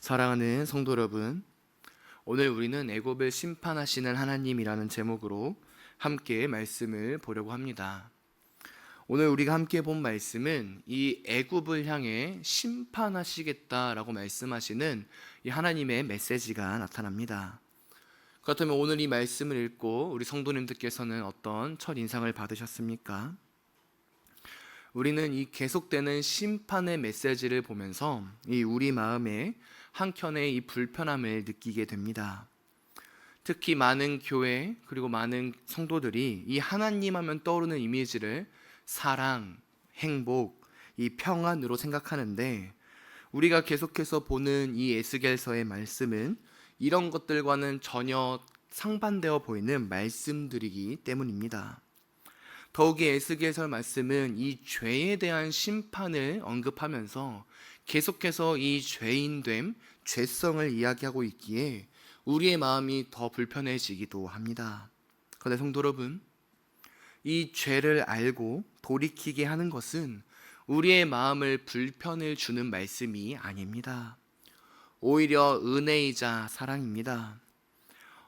사랑하는 성도 여러분, 오늘 우리는 애굽을 심판하시는 하나님이라는 제목으로 함께 말씀을 보려고 합니다. 오늘 우리가 함께 본 말씀은 이 애굽을 향해 심판하시겠다라고 말씀하시는 이 하나님의 메시지가 나타납니다. 그렇다면 오늘 이 말씀을 읽고 우리 성도님들께서는 어떤 첫 인상을 받으셨습니까? 우리는 이 계속되는 심판의 메시지를 보면서 이 우리 마음에 한켠에 이 불편함을 느끼게 됩니다. 특히 많은 교회 그리고 많은 성도들이 이 하나님 하면 떠오르는 이미지를 사랑, 행복, 이 평안으로 생각하는데, 우리가 계속해서 보는 이 에스겔서의 말씀은 이런 것들과는 전혀 상반되어 보이는 말씀들이기 때문입니다. 더욱이 에스겔서 말씀은 이 죄에 대한 심판을 언급하면서 계속해서 이 죄인됨, 죄성을 이야기하고 있기에 우리의 마음이 더 불편해지기도 합니다. 그런데 성도 여러분, 이 죄를 알고 돌이키게 하는 것은 우리의 마음을 불편을 주는 말씀이 아닙니다. 오히려 은혜이자 사랑입니다.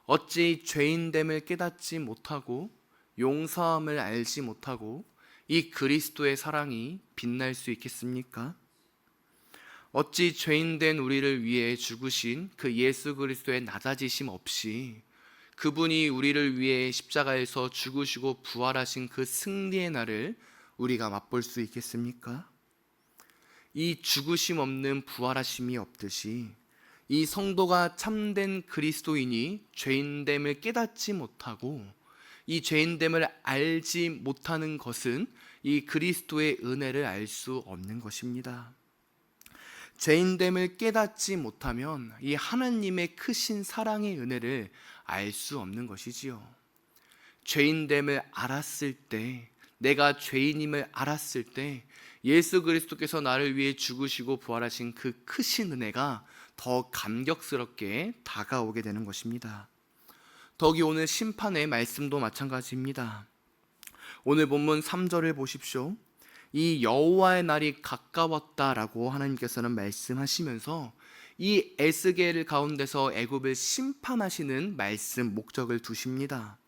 어찌 죄인됨을 깨닫지 못하고 용서함을 알지 못하고 이 그리스도의 사랑이 빛날 수 있겠습니까? 어찌 죄인된 우리를 위해 죽으신 그 예수 그리스도의 낮아지심 없이 그분이 우리를 위해 십자가에서 죽으시고 부활하신 그 승리의 날을 우리가 맛볼 수 있겠습니까? 이 죽으심 없는 부활하심이 없듯이 이 성도가 참된 그리스도인이 죄인됨을 깨닫지 못하고 이 죄인됨을 알지 못하는 것은 이 그리스도의 은혜를 알 수 없는 것입니다. 죄인됨을 깨닫지 못하면 이 하나님의 크신 사랑의 은혜를 알 수 없는 것이지요. 죄인됨을 알았을 때, 내가 죄인임을 알았을 때 예수 그리스도께서 나를 위해 죽으시고 부활하신 그 크신 은혜가 더 감격스럽게 다가오게 되는 것입니다. 더욱이 오늘 심판의 말씀도 마찬가지입니다. 오늘 본문 3절을 보십시오. 이 여호와의 날이 가까웠다라고 하나님께서는 말씀하시면서 이 에스겔 가운데서 애굽을 심판하시는 말씀 목적을 두십니다.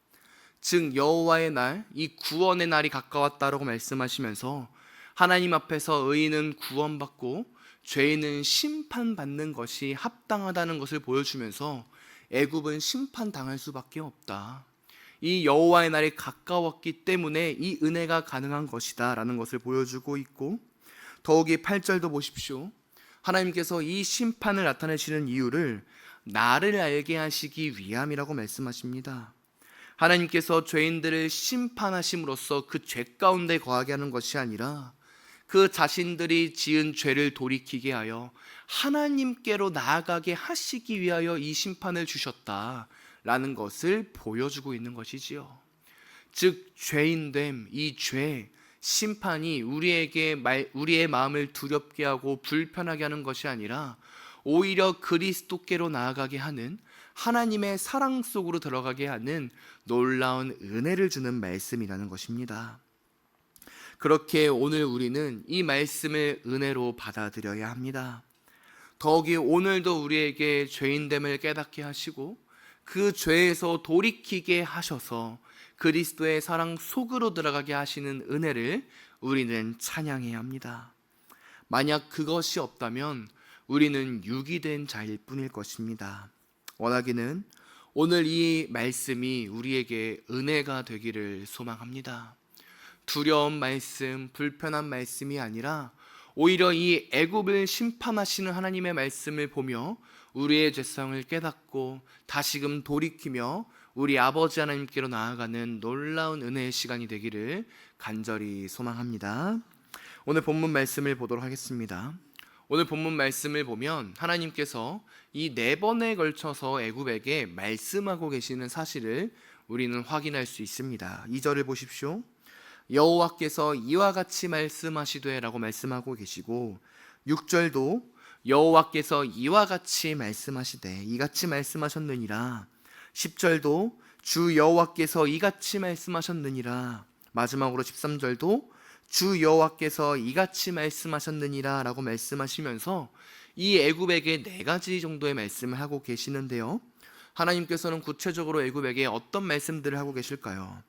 즉 여호와의 날, 이 구원의 날이 가까웠다라고 말씀하시면서 하나님 앞에서 의인은 구원받고 죄인은 심판받는 것이 합당하다는 것을 보여주면서 애굽은 심판당할 수밖에 없다. 이 여호와의 날이 가까웠기 때문에 이 은혜가 가능한 것이다 라는 것을 보여주고 있고, 더욱이 8절도 보십시오. 하나님께서 이 심판을 나타내시는 이유를 나를 알게 하시기 위함이라고 말씀하십니다. 하나님께서 죄인들을 심판하심으로써 그 죄 가운데 거하게 하는 것이 아니라 그 자신들이 지은 죄를 돌이키게 하여 하나님께로 나아가게 하시기 위하여 이 심판을 주셨다라는 것을 보여주고 있는 것이지요. 즉 죄인됨, 이 죄, 심판이 우리의 마음을 두렵게 하고 불편하게 하는 것이 아니라 오히려 그리스도께로 나아가게 하는, 하나님의 사랑 속으로 들어가게 하는 놀라운 은혜를 주는 말씀이라는 것입니다. 그렇게 오늘 우리는 이 말씀을 은혜로 받아들여야 합니다. 더욱이 오늘도 우리에게 죄인됨을 깨닫게 하시고 그 죄에서 돌이키게 하셔서 그리스도의 사랑 속으로 들어가게 하시는 은혜를 우리는 찬양해야 합니다. 만약 그것이 없다면 우리는 유기된 자일 뿐일 것입니다. 원하기는 오늘 이 말씀이 우리에게 은혜가 되기를 소망합니다. 두려운 말씀, 불편한 말씀이 아니라 오히려 이 애굽을 심판하시는 하나님의 말씀을 보며 우리의 죄성을 깨닫고 다시금 돌이키며 우리 아버지 하나님께로 나아가는 놀라운 은혜의 시간이 되기를 간절히 소망합니다. 오늘 본문 말씀을 보도록 하겠습니다. 오늘 본문 말씀을 보면 하나님께서 이 4번에 걸쳐서 애굽에게 말씀하고 계시는 사실을 우리는 확인할 수 있습니다. 2절을 보십시오. 여호와께서 이와 같이 말씀하시되 라고 말씀하고 계시고, 6절도 여호와께서 이와 같이 말씀하시되 이같이 말씀하셨느니라, 10절도 주 여호와께서 이같이 말씀하셨느니라, 마지막으로 13절도 주 여호와께서 이같이 말씀하셨느니라 라고 말씀하시면서 이 애굽에게 네 가지 정도의 말씀을 하고 계시는데요. 하나님께서는 구체적으로 애굽에게 어떤 말씀들을 하고 계실까요?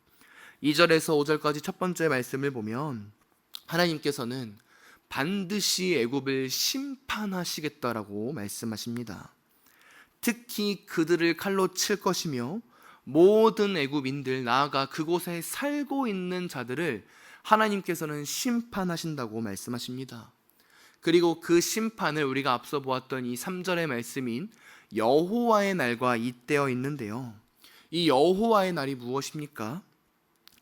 2절에서 5절까지 첫 번째 말씀을 보면 하나님께서는 반드시 애굽을 심판하시겠다라고 말씀하십니다. 특히 그들을 칼로 칠 것이며 모든 애굽인들, 나아가 그곳에 살고 있는 자들을 하나님께서는 심판하신다고 말씀하십니다. 그리고 그 심판을 우리가 앞서 보았던 이 3절의 말씀인 여호와의 날과 잇대어 있는데요. 이 여호와의 날이 무엇입니까?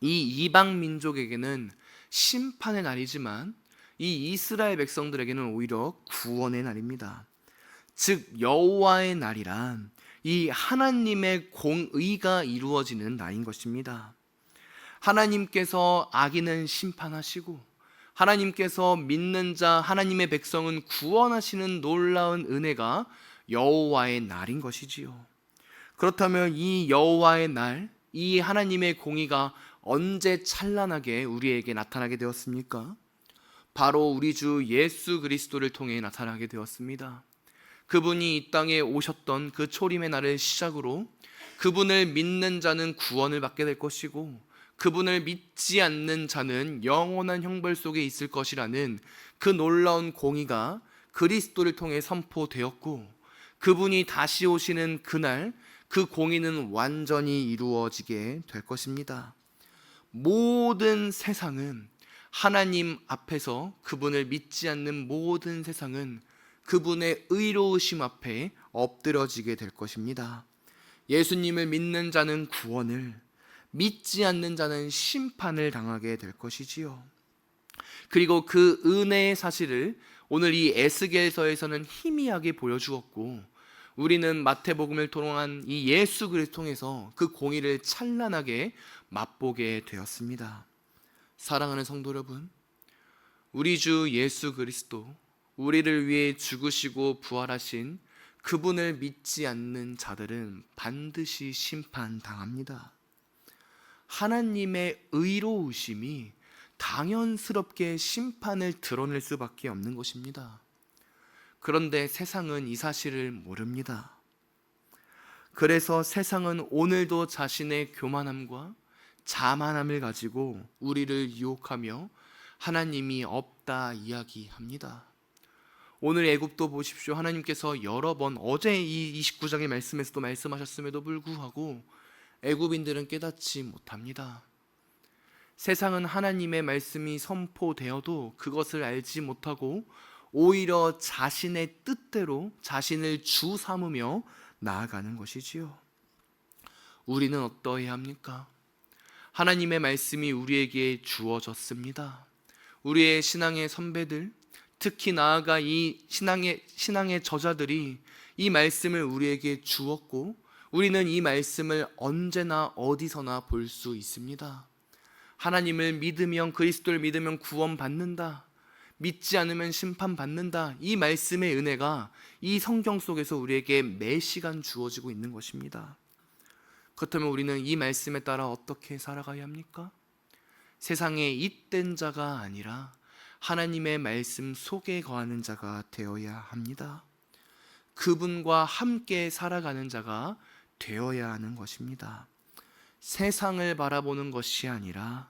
이 이방 민족에게는 심판의 날이지만 이 이스라엘 백성들에게는 오히려 구원의 날입니다. 즉 여호와의 날이란 이 하나님의 공의가 이루어지는 날인 것입니다. 하나님께서 악인은 심판하시고 하나님께서 믿는 자 하나님의 백성은 구원하시는 놀라운 은혜가 여호와의 날인 것이지요. 그렇다면 이 여호와의 날, 이 하나님의 공의가 언제 찬란하게 우리에게 나타나게 되었습니까? 바로 우리 주 예수 그리스도를 통해 나타나게 되었습니다. 그분이 이 땅에 오셨던 그 초림의 날을 시작으로 그분을 믿는 자는 구원을 받게 될 것이고 그분을 믿지 않는 자는 영원한 형벌 속에 있을 것이라는 그 놀라운 공의가 그리스도를 통해 선포되었고, 그분이 다시 오시는 그날 그 공의는 완전히 이루어지게 될 것입니다. 모든 세상은 하나님 앞에서, 그분을 믿지 않는 모든 세상은 그분의 의로우심 앞에 엎드러지게 될 것입니다. 예수님을 믿는 자는 구원을, 믿지 않는 자는 심판을 당하게 될 것이지요. 그리고 그 은혜의 사실을 오늘 이 에스겔서에서는 희미하게 보여주었고, 우리는 마태복음을 통한 이 예수 그리스도를 통해서 그 공의를 찬란하게 맛보게 되었습니다. 사랑하는 성도 여러분, 우리 주 예수 그리스도, 우리를 위해 죽으시고 부활하신 그분을 믿지 않는 자들은 반드시 심판당합니다. 하나님의 의로우심이 당연스럽게 심판을 드러낼 수밖에 없는 것입니다. 그런데 세상은 이 사실을 모릅니다. 그래서 세상은 오늘도 자신의 교만함과 자만함을 가지고 우리를 유혹하며 하나님이 없다 이야기합니다. 오늘 애굽도 보십시오. 하나님께서 여러 번, 어제 이 29장의 말씀에서도 말씀하셨음에도 불구하고 애굽인들은 깨닫지 못합니다. 세상은 하나님의 말씀이 선포되어도 그것을 알지 못하고 오히려 자신의 뜻대로 자신을 주 삼으며 나아가는 것이지요. 우리는 어떠해야 합니까? 하나님의 말씀이 우리에게 주어졌습니다. 우리의 신앙의 선배들, 특히 나아가 이 신앙의 저자들이 이 말씀을 우리에게 주었고, 우리는 이 말씀을 언제나 어디서나 볼 수 있습니다. 하나님을 믿으면, 그리스도를 믿으면 구원받는다, 믿지 않으면 심판받는다, 이 말씀의 은혜가 이 성경 속에서 우리에게 매 시간 주어지고 있는 것입니다. 그렇다면 우리는 이 말씀에 따라 어떻게 살아가야 합니까? 세상에 잇된 자가 아니라 하나님의 말씀 속에 거하는 자가 되어야 합니다. 그분과 함께 살아가는 자가 되어야 하는 것입니다. 세상을 바라보는 것이 아니라,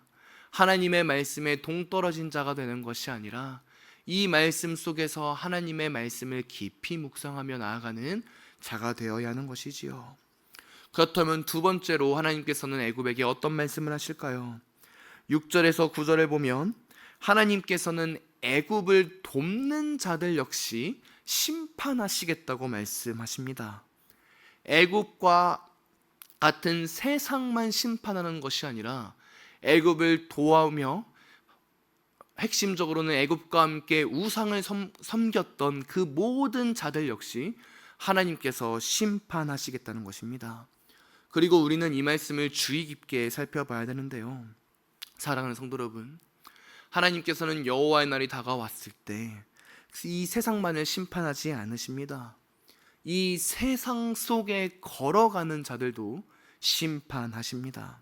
하나님의 말씀에 동떨어진 자가 되는 것이 아니라, 이 말씀 속에서 하나님의 말씀을 깊이 묵상하며 나아가는 자가 되어야 하는 것이지요. 그렇다면 두 번째로 하나님께서는 애굽에게 어떤 말씀을 하실까요? 6절에서 9절을 보면 하나님께서는 애굽을 돕는 자들 역시 심판하시겠다고 말씀하십니다. 애굽과 같은 세상만 심판하는 것이 아니라 애굽을 도와오며, 핵심적으로는 애굽과 함께 우상을 섬겼던 그 모든 자들 역시 하나님께서 심판하시겠다는 것입니다. 그리고 우리는 이 말씀을 주의 깊게 살펴봐야 되는데요. 사랑하는 성도 여러분, 하나님께서는 여호와의 날이 다가왔을 때 이 세상만을 심판하지 않으십니다. 이 세상 속에 걸어가는 자들도 심판하십니다.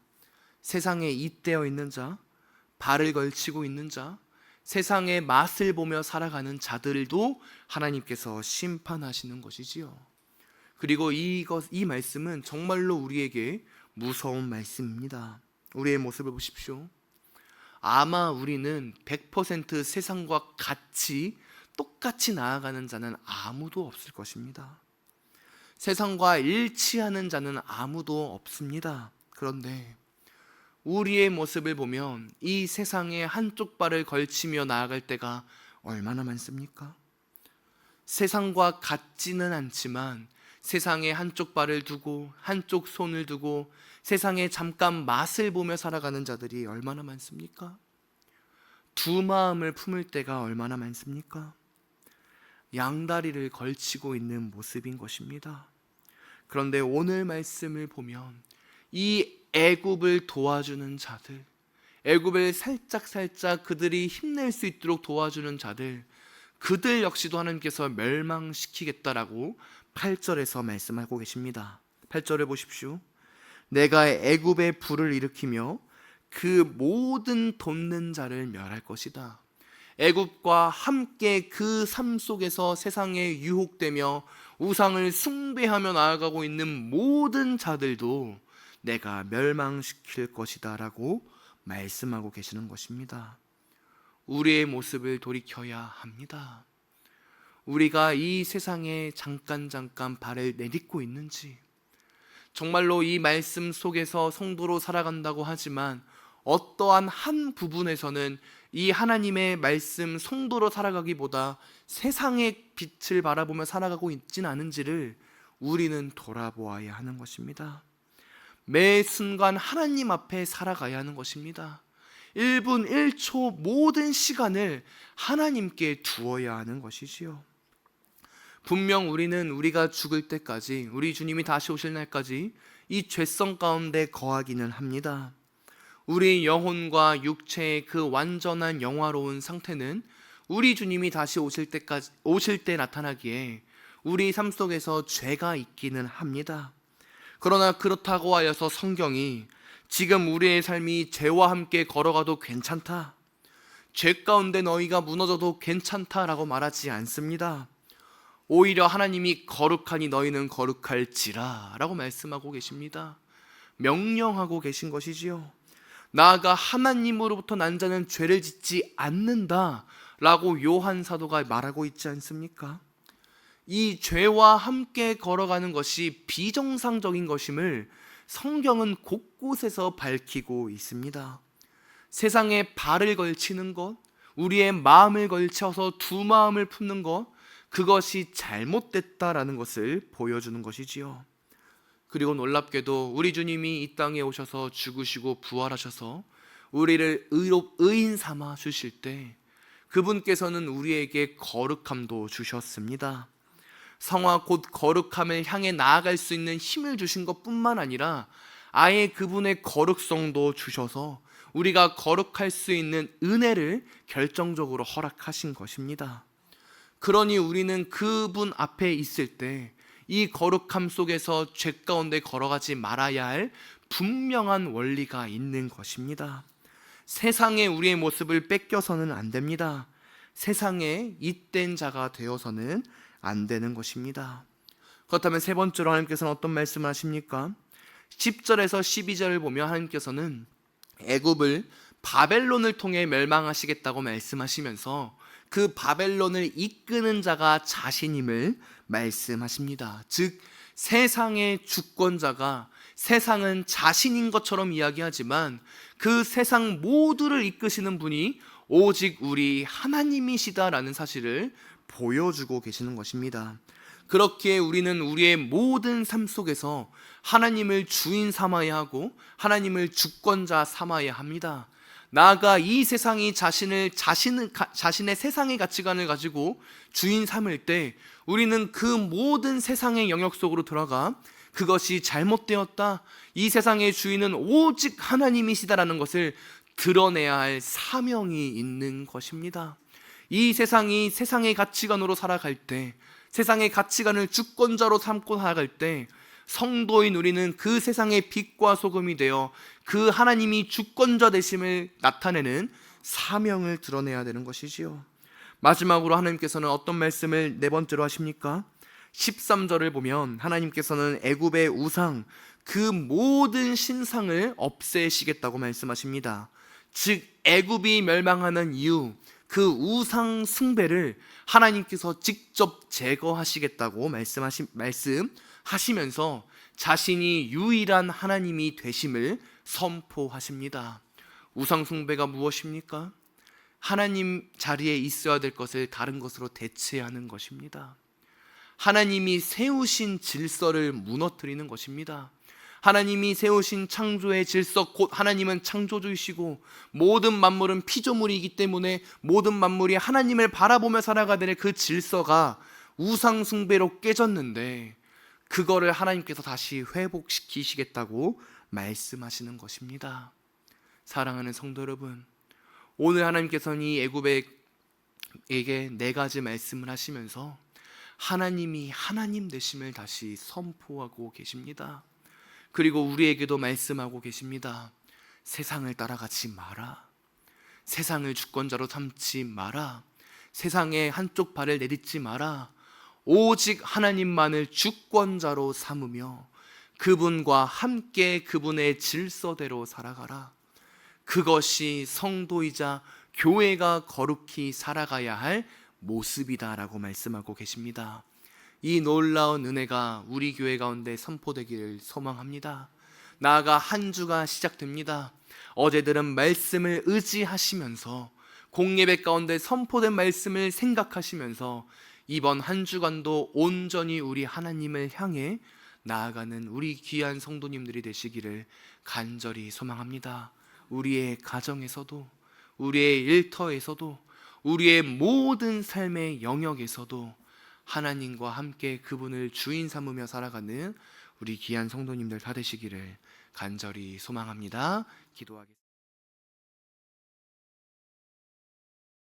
세상에 잇대어 있는 자, 발을 걸치고 있는 자, 세상의 맛을 보며 살아가는 자들도 하나님께서 심판하시는 것이지요. 그리고 이 말씀은 정말로 우리에게 무서운 말씀입니다. 우리의 모습을 보십시오. 아마 우리는 100% 세상과 똑같이 나아가는 자는 아무도 없을 것입니다. 세상과 일치하는 자는 아무도 없습니다. 그런데 우리의 모습을 보면 이 세상에 한쪽 발을 걸치며 나아갈 때가 얼마나 많습니까? 세상과 같지는 않지만 세상에 한쪽 발을 두고 한쪽 손을 두고 세상에 잠깐 맛을 보며 살아가는 자들이 얼마나 많습니까? 두 마음을 품을 때가 얼마나 많습니까? 양다리를 걸치고 있는 모습인 것입니다. 그런데 오늘 말씀을 보면 이 애굽을 도와주는 자들, 애굽을 살짝 그들이 힘낼 수 있도록 도와주는 자들, 그들 역시도 하나님께서 멸망시키겠다라고 8절에서 말씀하고 계십니다. 8절을 보십시오. 내가 애굽에 불을 일으키며 그 모든 돕는 자를 멸할 것이다. 애굽과 함께 그 삶 속에서 세상에 유혹되며 우상을 숭배하며 나아가고 있는 모든 자들도 내가 멸망시킬 것이다 라고 말씀하고 계시는 것입니다. 우리의 모습을 돌이켜야 합니다. 우리가 이 세상에 잠깐 발을 내딛고 있는지, 정말로 이 말씀 속에서 성도로 살아간다고 하지만 어떠한 한 부분에서는 이 하나님의 말씀 성도로 살아가기보다 세상의 빛을 바라보며 살아가고 있진 않은지를 우리는 돌아보아야 하는 것입니다. 매 순간 하나님 앞에 살아가야 하는 것입니다. 1분 1초 모든 시간을 하나님께 두어야 하는 것이지요. 분명 우리는 우리가 죽을 때까지, 우리 주님이 다시 오실 날까지 이 죄성 가운데 거하기는 합니다. 우리 영혼과 육체의 그 완전한 영화로운 상태는 우리 주님이 다시 오실 때 나타나기에 우리 삶 속에서 죄가 있기는 합니다. 그러나 그렇다고 하여서 성경이 지금 우리의 삶이 죄와 함께 걸어가도 괜찮다, 죄 가운데 너희가 무너져도 괜찮다라고 말하지 않습니다. 오히려 하나님이 거룩하니 너희는 거룩할지라 라고 말씀하고 계십니다. 명령하고 계신 것이지요. 나아가 하나님으로부터 난 자는 죄를 짓지 않는다 라고 요한 사도가 말하고 있지 않습니까? 이 죄와 함께 걸어가는 것이 비정상적인 것임을 성경은 곳곳에서 밝히고 있습니다. 세상에 발을 걸치는 것, 우리의 마음을 걸쳐서 두 마음을 품는 것, 그것이 잘못됐다라는 것을 보여주는 것이지요. 그리고 놀랍게도 우리 주님이 이 땅에 오셔서 죽으시고 부활하셔서 우리를 의인 삼아 주실 때 그분께서는 우리에게 거룩함도 주셨습니다. 성화 곧 거룩함을 향해 나아갈 수 있는 힘을 주신 것뿐만 아니라 아예 그분의 거룩성도 주셔서 우리가 거룩할 수 있는 은혜를 결정적으로 허락하신 것입니다. 그러니 우리는 그분 앞에 있을 때 이 거룩함 속에서 죄 가운데 걸어가지 말아야 할 분명한 원리가 있는 것입니다. 세상에 우리의 모습을 뺏겨서는 안 됩니다. 세상에 잇된 자가 되어서는 안 되는 것입니다. 그렇다면 세 번째로 하나님께서는 어떤 말씀을 하십니까? 10절에서 12절을 보면 하나님께서는 애굽을 바벨론을 통해 멸망하시겠다고 말씀하시면서 그 바벨론을 이끄는 자가 자신임을 말씀하십니다. 즉 세상의 주권자가 세상은 자신인 것처럼 이야기하지만 그 세상 모두를 이끄시는 분이 오직 우리 하나님이시다라는 사실을 보여주고 계시는 것입니다. 그렇기에 우리는 우리의 모든 삶 속에서 하나님을 주인 삼아야 하고 하나님을 주권자 삼아야 합니다. 나아가 이 세상이 자신의 세상의 가치관을 가지고 주인 삼을 때 우리는 그 모든 세상의 영역 속으로 들어가 그것이 잘못되었다, 이 세상의 주인은 오직 하나님이시다라는 것을 드러내야 할 사명이 있는 것입니다. 이 세상이 세상의 가치관으로 살아갈 때, 세상의 가치관을 주권자로 삼고 살아갈 때 성도인 우리는 그 세상의 빛과 소금이 되어 그 하나님이 주권자 되심을 나타내는 사명을 드러내야 되는 것이지요. 마지막으로 하나님께서는 어떤 말씀을 네 번째로 하십니까? 13절을 보면 하나님께서는 애굽의 우상 그 모든 신상을 없애시겠다고 말씀하십니다. 즉 애굽이 멸망하는 이유, 그 우상 숭배를 하나님께서 직접 제거하시겠다고 말씀하시면서 자신이 유일한 하나님이 되심을 선포하십니다. 우상 숭배가 무엇입니까? 하나님 자리에 있어야 될 것을 다른 것으로 대체하는 것입니다. 하나님이 세우신 질서를 무너뜨리는 것입니다. 하나님이 세우신 창조의 질서, 곧 하나님은 창조주이시고 모든 만물은 피조물이기 때문에 모든 만물이 하나님을 바라보며 살아가야 될 그 질서가 우상 숭배로 깨졌는데 그거를 하나님께서 다시 회복시키시겠다고 말씀하시는 것입니다. 사랑하는 성도 여러분, 오늘 하나님께서는 이 애굽에게 네 가지 말씀을 하시면서 하나님이 하나님 되심을 다시 선포하고 계십니다. 그리고 우리에게도 말씀하고 계십니다. 세상을 따라가지 마라. 세상을 주권자로 삼지 마라. 세상에 한쪽 발을 내딛지 마라. 오직 하나님만을 주권자로 삼으며 그분과 함께 그분의 질서대로 살아가라. 그것이 성도이자 교회가 거룩히 살아가야 할 모습이다라고 말씀하고 계십니다. 이 놀라운 은혜가 우리 교회 가운데 선포되기를 소망합니다. 나아가 한 주가 시작됩니다. 어제 들은 말씀을 의지하시면서 공예배 가운데 선포된 말씀을 생각하시면서 이번 한 주간도 온전히 우리 하나님을 향해 나아가는 우리 귀한 성도님들이 되시기를 간절히 소망합니다. 우리의 가정에서도, 우리의 일터에서도, 우리의 모든 삶의 영역에서도 하나님과 함께 그분을 주인 삼으며 살아가는 우리 귀한 성도님들 다 되시기를 간절히 소망합니다. 기도하겠습니다.